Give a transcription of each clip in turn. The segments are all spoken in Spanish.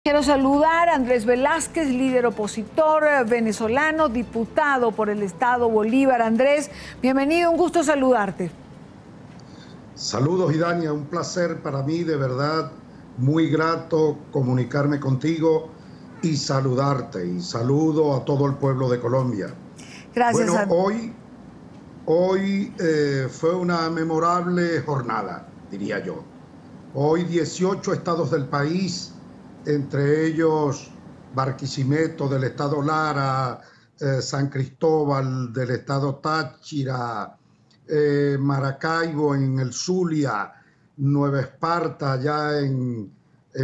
Quiero saludar a Andrés Velázquez, líder opositor venezolano, diputado por el Estado Bolívar. Andrés, bienvenido, un gusto saludarte. Saludos, Idania, un placer para mí, de verdad, muy grato comunicarme contigo y saludarte. Y saludo a todo el pueblo de Colombia. Gracias, Bueno, Andrés. hoy fue una memorable jornada, diría yo. Hoy 18 estados del país, entre ellos Barquisimeto del estado Lara, San Cristóbal del estado Táchira, Maracaibo en el Zulia, Nueva Esparta allá en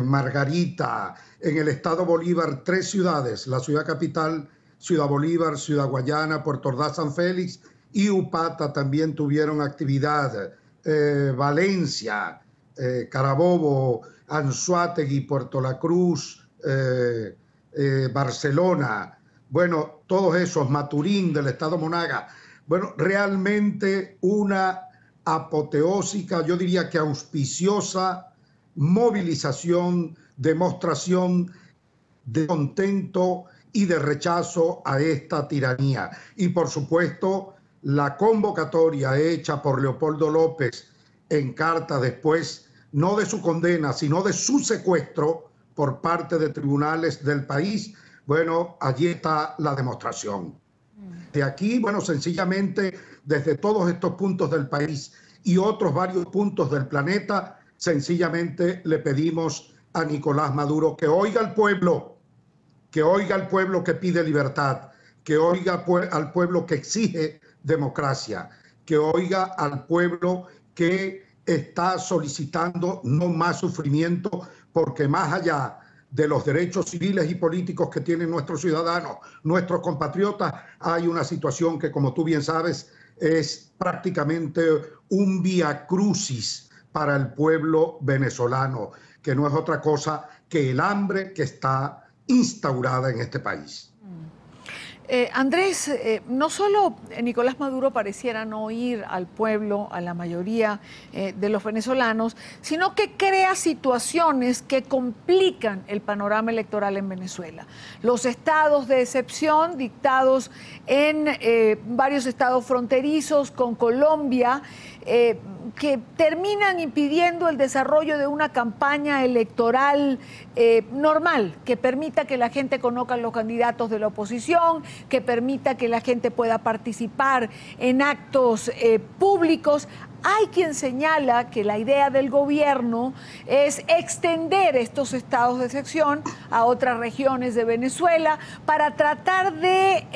Margarita, en el estado Bolívar, 3 ciudades, la ciudad capital, Ciudad Bolívar, Ciudad Guayana, Puerto Ordaz, San Félix y Upata también tuvieron actividad, Valencia, Carabobo, Anzoátegui, Puerto La Cruz, Barcelona, bueno, todos esos, Maturín del estado Monaga. Bueno, realmente una apoteósica, yo diría que auspiciosa movilización, demostración de contento y de rechazo a esta tiranía. Y por supuesto, la convocatoria hecha por Leopoldo López en carta después, no de su condena, sino de su secuestro por parte de tribunales del país, bueno, allí está la demostración. De aquí, bueno, sencillamente, desde todos estos puntos del país y otros varios puntos del planeta, sencillamente le pedimos a Nicolás Maduro que oiga al pueblo, que pide libertad, que oiga al pueblo que exige democracia, que oiga al pueblo que está solicitando no más sufrimiento, porque más allá de los derechos civiles y políticos que tienen nuestros ciudadanos, nuestros compatriotas, hay una situación que, como tú bien sabes, es prácticamente un vía crucis para el pueblo venezolano, que no es otra cosa que el hambre que está instaurada en este país. Andrés, no solo Nicolás Maduro pareciera no oír al pueblo, a la mayoría de los venezolanos, sino que crea situaciones que complican el panorama electoral en Venezuela. Los estados de excepción dictados en varios estados fronterizos con Colombia, que terminan impidiendo el desarrollo de una campaña electoral normal, que permita que la gente conozca a los candidatos de la oposición, que permita que la gente pueda participar en actos públicos. Hay quien señala que la idea del gobierno es extender estos estados de excepción a otras regiones de Venezuela para tratar de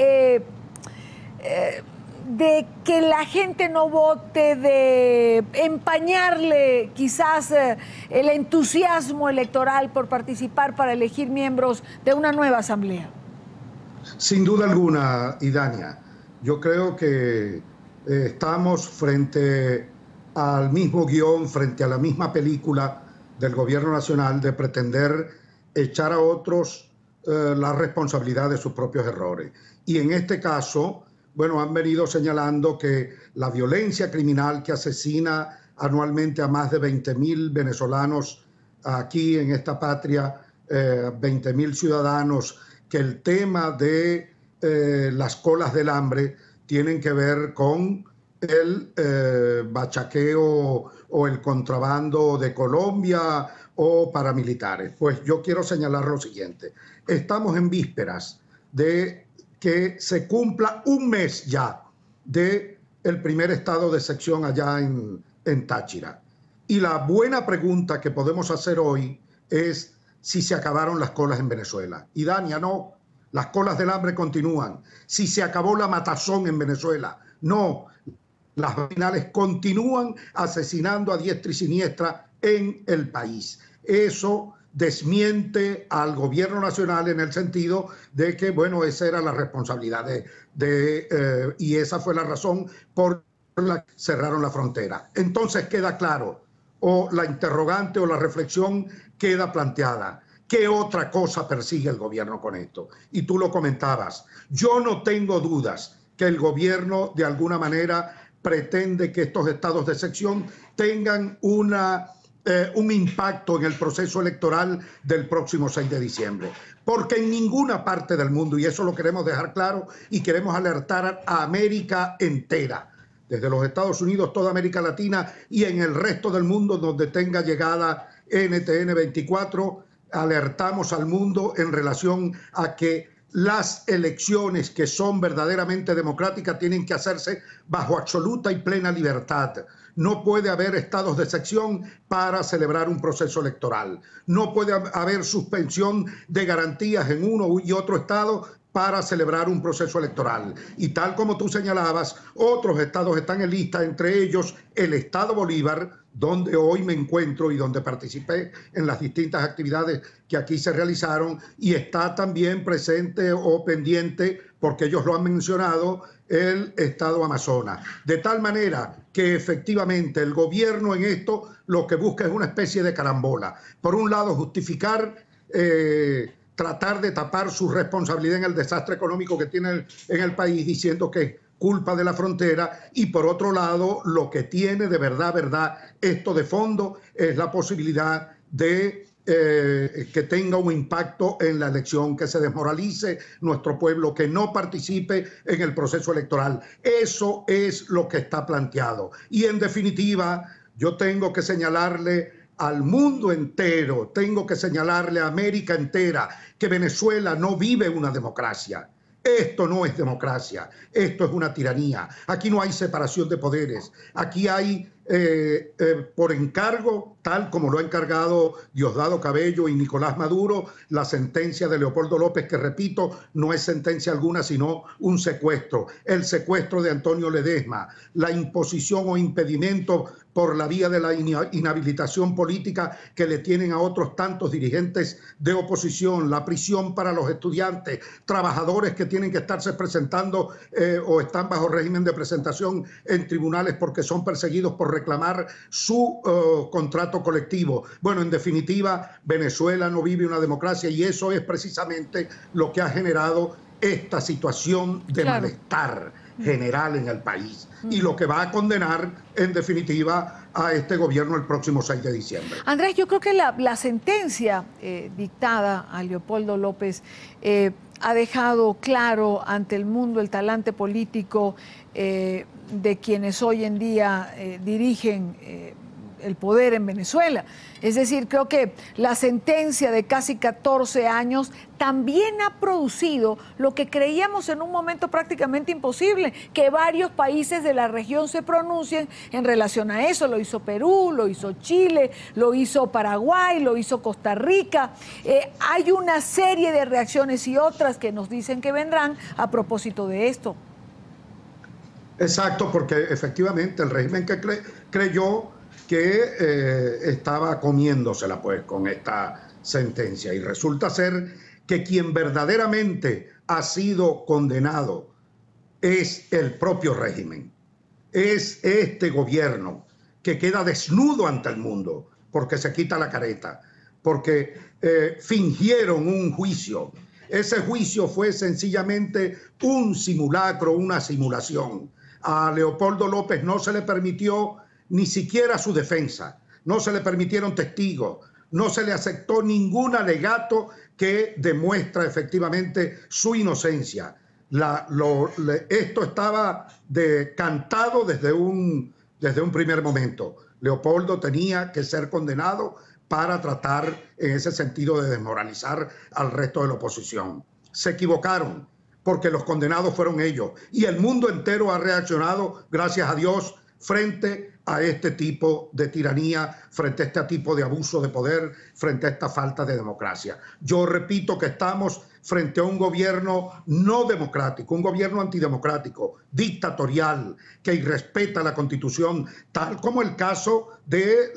que la gente no vote, de empañarle quizás el entusiasmo electoral por participar para elegir miembros de una nueva asamblea. Sin duda alguna, Idania, yo creo que estamos frente al mismo guión, frente a la misma película del gobierno nacional de pretender echar a otros la responsabilidad de sus propios errores. Y en este caso, bueno, han venido señalando que la violencia criminal que asesina anualmente a más de 20.000 venezolanos aquí en esta patria, 20.000 ciudadanos, que el tema de las colas del hambre tienen que ver con el bachaqueo o el contrabando de Colombia o paramilitares. Pues yo quiero señalar lo siguiente. Estamos en vísperas de que se cumpla un mes ya del primer estado de excepción allá en Táchira. Y la buena pregunta que podemos hacer hoy es si se acabaron las colas en Venezuela. Y Dania, no, las colas del hambre continúan. Si se acabó la matazón en Venezuela, no, las criminales continúan asesinando a diestra y siniestra en el país. Eso desmiente al gobierno nacional en el sentido de que, bueno, esa era la responsabilidad y esa fue la razón por la que cerraron la frontera. Entonces queda claro, o la interrogante o la reflexión queda planteada. ¿Qué otra cosa persigue el gobierno con esto? Y tú lo comentabas. Yo no tengo dudas que el gobierno de alguna manera pretende que estos estados de excepción tengan una un impacto en el proceso electoral del próximo 6 de diciembre. Porque en ninguna parte del mundo, y eso lo queremos dejar claro y queremos alertar a América entera, desde los Estados Unidos, toda América Latina y en el resto del mundo donde tenga llegada NTN 24, alertamos al mundo en relación a que las elecciones que son verdaderamente democráticas tienen que hacerse bajo absoluta y plena libertad. No puede haber estados de excepción para celebrar un proceso electoral. No puede haber suspensión de garantías en uno y otro estado para celebrar un proceso electoral. Y tal como tú señalabas, otros estados están en lista, entre ellos el estado Bolívar, donde hoy me encuentro y donde participé en las distintas actividades que aquí se realizaron, y está también presente o pendiente, porque ellos lo han mencionado, el estado Amazonas. De tal manera que efectivamente el gobierno en esto lo que busca es una especie de carambola. Por un lado, justificar, tratar de tapar su responsabilidad en el desastre económico que tiene en el país, diciendo que es culpa de la frontera, y por otro lado, lo que tiene de verdad esto de fondo es la posibilidad de que tenga un impacto en la elección, que se desmoralice nuestro pueblo, que no participe en el proceso electoral. Eso es lo que está planteado. Y en definitiva, yo tengo que señalarle al mundo entero, tengo que señalarle a América entera que Venezuela no vive una democracia. Esto no es democracia, esto es una tiranía. Aquí no hay separación de poderes, aquí hay por encargo, tal como lo ha encargado Diosdado Cabello y Nicolás Maduro, la sentencia de Leopoldo López, que repito, no es sentencia alguna, sino un secuestro. El secuestro de Antonio Ledesma, la imposición o impedimento por la vía de la inhabilitación política que le tienen a otros tantos dirigentes de oposición, la prisión para los estudiantes, trabajadores que tienen que estarse presentando o están bajo régimen de presentación en tribunales porque son perseguidos por reclamar su contrato colectivo. Bueno, en definitiva, Venezuela no vive una democracia, y eso es precisamente lo que ha generado esta situación de malestar general en el país, y lo que va a condenar en definitiva a este gobierno el próximo 6 de diciembre. Andrés, yo creo que la sentencia dictada a Leopoldo López ha dejado claro ante el mundo el talante político de quienes hoy en día dirigen el poder en Venezuela. Es decir, creo que la sentencia de casi 14 años también ha producido lo que creíamos en un momento prácticamente imposible, que varios países de la región se pronuncien en relación a eso. Lo hizo Perú, lo hizo Chile, lo hizo Paraguay, lo hizo Costa Rica. Hay una serie de reacciones y otras que nos dicen que vendrán a propósito de esto. Exacto, porque efectivamente el régimen que creyó que estaba comiéndosela pues con esta sentencia, y resulta ser que quien verdaderamente ha sido condenado es el propio régimen, es este gobierno que queda desnudo ante el mundo porque se quita la careta, porque fingieron un juicio. Ese juicio fue sencillamente un simulacro, una simulación. A Leopoldo López no se le permitió ni siquiera su defensa, no se le permitieron testigos, no se le aceptó ningún alegato que demuestra efectivamente su inocencia. Esto estaba cantado desde un primer momento. Leopoldo tenía que ser condenado para tratar en ese sentido de desmoralizar al resto de la oposición. Se equivocaron, porque los condenados fueron ellos, y el mundo entero ha reaccionado, gracias a Dios, frente a este tipo de tiranía, frente a este tipo de abuso de poder, frente a esta falta de democracia. Yo repito que estamos frente a un gobierno no democrático, un gobierno antidemocrático, dictatorial, que irrespeta la Constitución, tal como el caso de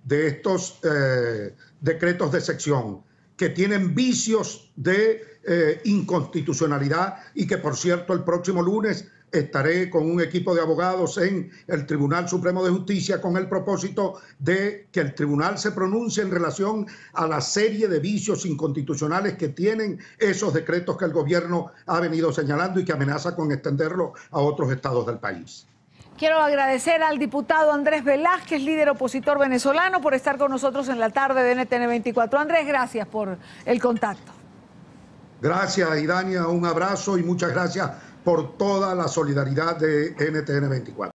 estos decretos de sección, que tienen vicios de inconstitucionalidad, y que, por cierto, el próximo lunes estaré con un equipo de abogados en el Tribunal Supremo de Justicia con el propósito de que el tribunal se pronuncie en relación a la serie de vicios inconstitucionales que tienen esos decretos que el gobierno ha venido señalando y que amenaza con extenderlo a otros estados del país. Quiero agradecer al diputado Andrés Velázquez, líder opositor venezolano, por estar con nosotros en la tarde de NTN 24. Andrés, gracias por el contacto. Gracias, Idania, un abrazo y muchas gracias por toda la solidaridad de NTN 24.